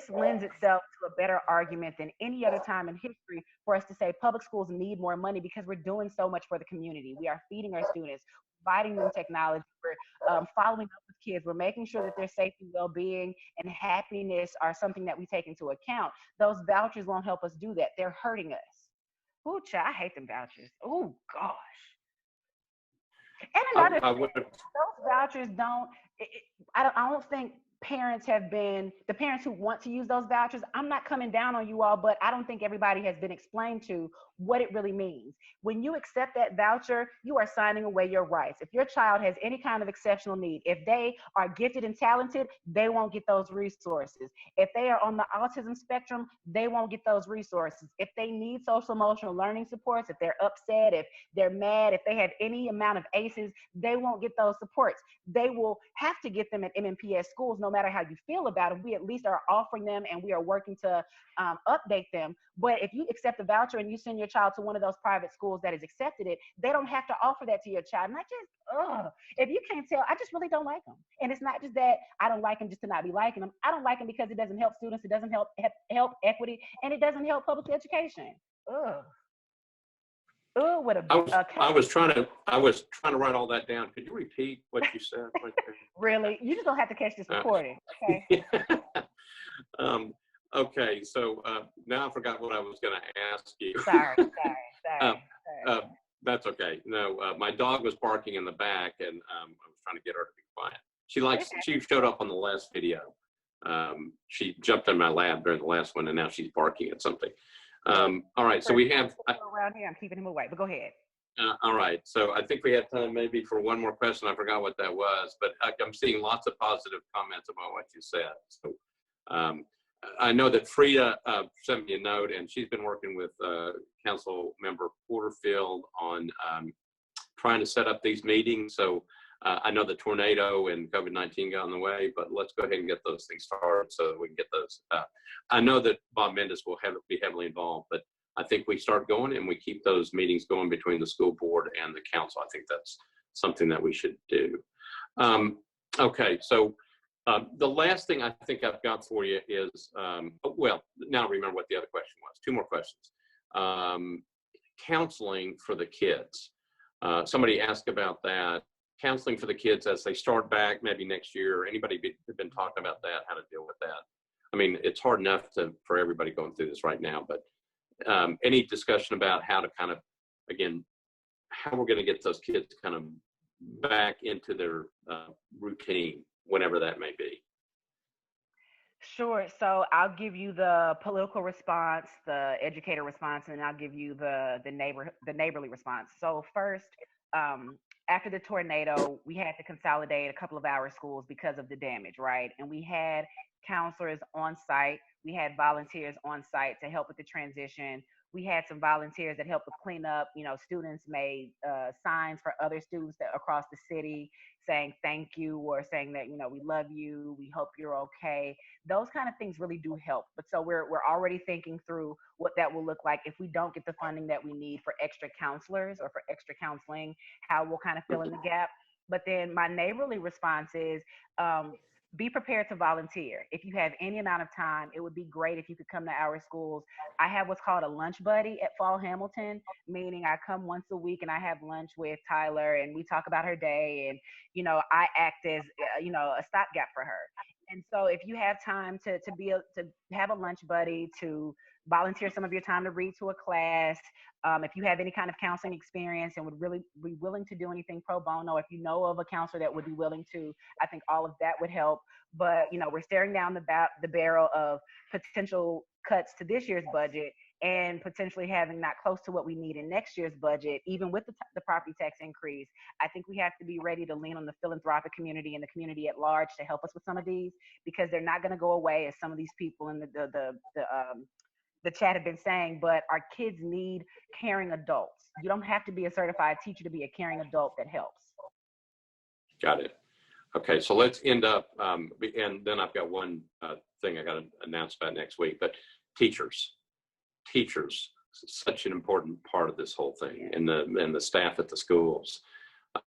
lends itself to a better argument than any other time in history for us to say public schools need more money, because we're doing so much for the community. We are feeding our students, providing them technology, we're following up with kids, we're making sure that their safety, well-being, and happiness are something that we take into account. Those vouchers won't help us do that. They're hurting us. Ooh, child, I hate them vouchers. Oh, gosh. And another thing, those vouchers I don't think parents have been, the parents who want to use those vouchers, I'm not coming down on you all, but I don't think everybody has been explained to what it really means. When you accept that voucher, you are signing away your rights. If your child has any kind of exceptional need, if they are gifted and talented, they won't get those resources. If they are on the autism spectrum, they won't get those resources. If they need social emotional learning supports, if they're upset, if they're mad, if they have any amount of ACEs, they won't get those supports. They will have to get them at MMPS schools, no matter how you feel about them. We at least are offering them, and we are working to update them. But if you accept a voucher and you send your child to one of those private schools that has accepted it, they don't have to offer that to your child. And if you can't tell, I just really don't like them. And it's not just that I don't like them just to not be liking them. I don't like them because it doesn't help students, it doesn't help equity, and it doesn't help public education. I was trying to write all that down. Could you repeat what you said right there? Really? You just don't have to catch this recording, okay? Okay, so now I forgot what I was going to ask you. Sorry. That's okay. No, my dog was barking in the back, and I was trying to get her to be quiet. She showed up on the last video. She jumped in my lap during the last one, and now she's barking at something. All right, so we have around here. I'm keeping him away, but go ahead. All right, so I think we have time maybe for one more question. I forgot what that was, but I'm seeing lots of positive comments about what you said. So I know that Frida sent me a note, and she's been working with Council Member Porterfield on trying to set up these meetings. So I know the tornado and COVID-19 got in the way, but let's go ahead and get those things started so that we can get those. I know that Bob Mendes will be heavily involved, but I think we start going and we keep those meetings going between the school board and the council. I think that's something that we should do. Okay, so the last thing I think I've got for you is, well, now I remember what the other question was. Two more questions. Counseling for the kids. Somebody asked about that. Counseling for the kids as they start back maybe next year. Anybody been talking about that, how to deal with that? I mean, it's hard enough for everybody going through this right now, but any discussion about how to kind of, again, how we're going to get those kids kind of back into their routine, whenever that may be? Sure. So I'll give you the political response, the educator response, and then I'll give you the neighborly response. So first, after the tornado, we had to consolidate a couple of our schools because of the damage, right? And we had counselors on site. We had volunteers on site to help with the transition. We had some volunteers that helped with cleanup. You know, students made signs for other students across the city saying thank you, or saying that, you know, we love you, we hope you're okay. Those kind of things really do help. But so we're already thinking through what that will look like if we don't get the funding that we need for extra counselors or for extra counseling, how we'll kind of fill in the gap. But then my neighborly response is, be prepared to volunteer. If you have any amount of time, it would be great if you could come to our schools. I have what's called a lunch buddy at Fall Hamilton, meaning I come once a week and I have lunch with Tyler and we talk about her day, and, you know, I act as, you know, a stopgap for her. And so if you have time to have a lunch buddy, to volunteer some of your time to read to a class, if you have any kind of counseling experience and would really be willing to do anything pro bono, if you know of a counselor that would be willing to, I think all of that would help. But, you know, we're staring down the barrel of potential cuts to this year's budget and potentially having not close to what we need in next year's budget, even with the property tax increase. I think we have to be ready to lean on the philanthropic community and the community at large to help us with some of these, because they're not going to go away, as some of these people in the chat have been saying. But our kids need caring adults. You don't have to be a certified teacher to be a caring adult that helps. Got it. Okay, so let's end up, and then I've got one thing I got to announce about next week, but teachers, such an important part of this whole thing, and the staff at the schools.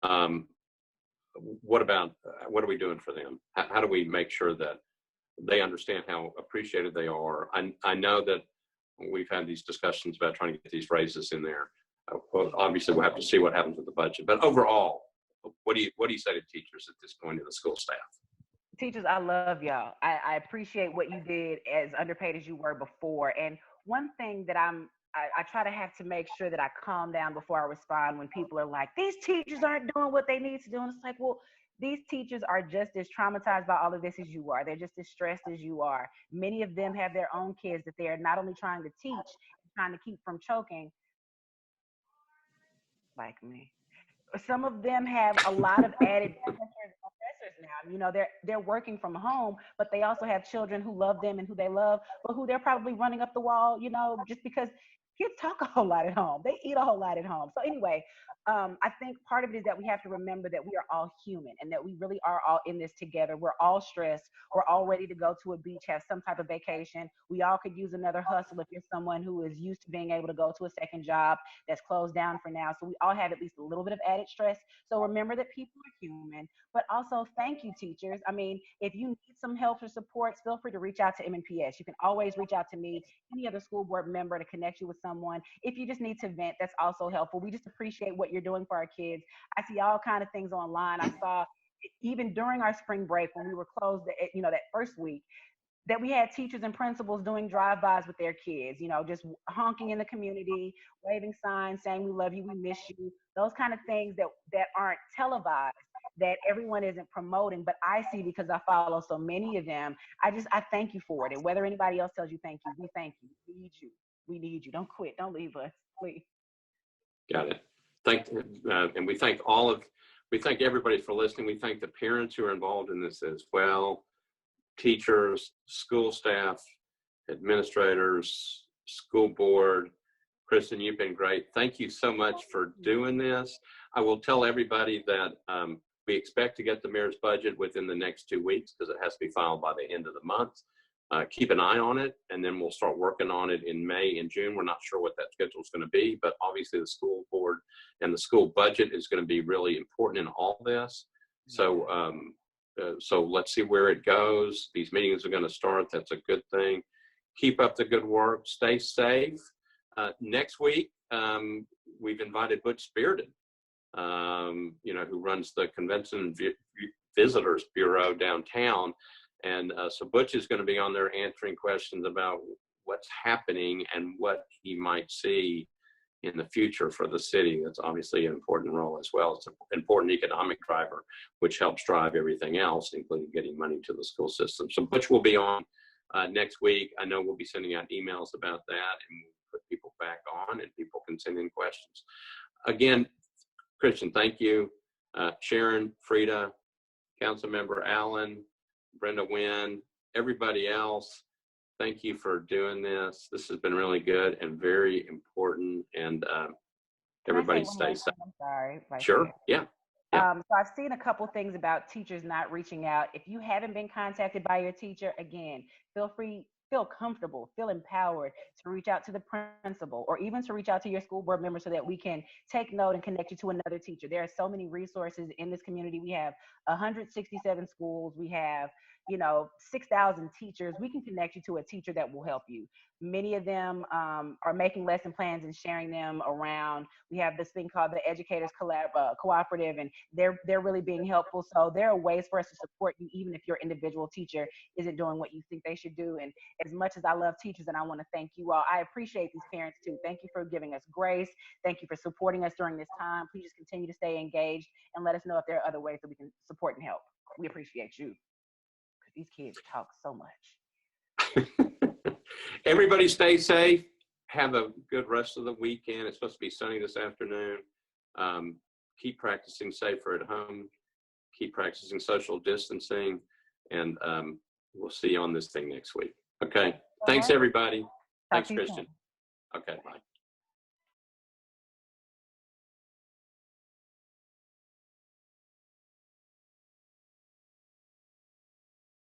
What are we doing for them? How do we make sure that they understand how appreciated they are? I know that we've had these discussions about trying to get these raises in there. Well, obviously we'll have to see what happens with the budget, but overall, what do you say to teachers at this point, to the school staff? Teachers, I love y'all. I appreciate what you did, as underpaid as you were before. And one thing that I try to have to make sure that I calm down before I respond when people are like, these teachers aren't doing what they need to do. And it's like, well, these teachers are just as traumatized by all of this as you are. They're just as stressed as you are. Many of them have their own kids that they are not only trying to teach, trying to keep from choking, like me. Some of them have a lot of added pressures now. You know, they're working from home, but they also have children who love them and who they love, but who they're probably running up the wall, you know, just because kids talk a whole lot at home. They eat a whole lot at home. So anyway, I think part of it is that we have to remember that we are all human and that we really are all in this together. We're all stressed. We're all ready to go to a beach, have some type of vacation. We all could use another hustle if you're someone who is used to being able to go to a second job that's closed down for now. So we all have at least a little bit of added stress. So remember that people are human, but also thank you, teachers. I mean, if you need some help or support, feel free to reach out to MNPS. You can always reach out to me, any other school board member, to connect you with someone. If you just need to vent, that's also helpful. We just appreciate what you're doing for our kids. I see all kind of things online. I saw even during our spring break when we were closed, you know, that first week, that we had teachers and principals doing drive-bys with their kids, you know, just honking in the community, waving signs, saying we love you, we miss you, those kind of things that aren't televised. that everyone isn't promoting, but I see because I follow so many of them. I thank you for it. And whether anybody else tells you thank you, we thank you. We need you. We need you. Don't quit. Don't leave us, please. Got it. And we thank everybody for listening. We thank the parents who are involved in this as well, teachers, school staff, administrators, school board. Kristen, you've been great. Thank you so much for doing this. I will tell everybody that we expect to get the mayor's budget within the next 2 weeks because it has to be filed by the end of the month. Keep an eye on it, and then we'll start working on it in May and June. We're not sure what that schedule is going to be, but obviously the school board and the school budget is going to be really important in all this. So, so let's see where it goes. These meetings are going to start. That's a good thing. Keep up the good work. Stay safe. Next week, we've invited Butch Spirited, who runs the Convention and Visitors Bureau downtown. And so Butch is going to be on there answering questions about what's happening and what he might see in the future for the city. That's obviously an important role as well. It's an important economic driver, which helps drive everything else, including getting money to the school system. So Butch will be on next week. I know we'll be sending out emails about that, and we'll put people back on, and people can send in questions. Again, Christian, thank you. Sharon, Frida, Councilmember Allen, Brenda Wynn, everybody else, thank you for doing this. This has been really good and very important, and everybody stay safe. I'm sorry. Sure, yeah. So I've seen a couple things about teachers not reaching out. If you haven't been contacted by your teacher, again, feel comfortable, feel empowered to reach out to the principal or even to reach out to your school board member so that we can take note and connect you to another teacher. There are so many resources in this community. We have 167 schools. We have 6,000 teachers. We can connect you to a teacher that will help you. Many of them are making lesson plans and sharing them around. We have this thing called the Educators Cooperative, and they're really being helpful. So there are ways for us to support you, even if your individual teacher isn't doing what you think they should do. And as much as I love teachers, and I want to thank you all, I appreciate these parents too. Thank you for giving us grace. Thank you for supporting us during this time. Please just continue to stay engaged and let us know if there are other ways that we can support and help. We appreciate you. These kids talk so much. Everybody stay safe. Have a good rest of the weekend. It's supposed to be sunny this afternoon. Keep practicing safer at home. Keep practicing social distancing. And we'll see you on this thing next week. Okay. Thanks, everybody. Thanks, Christian. Okay, bye.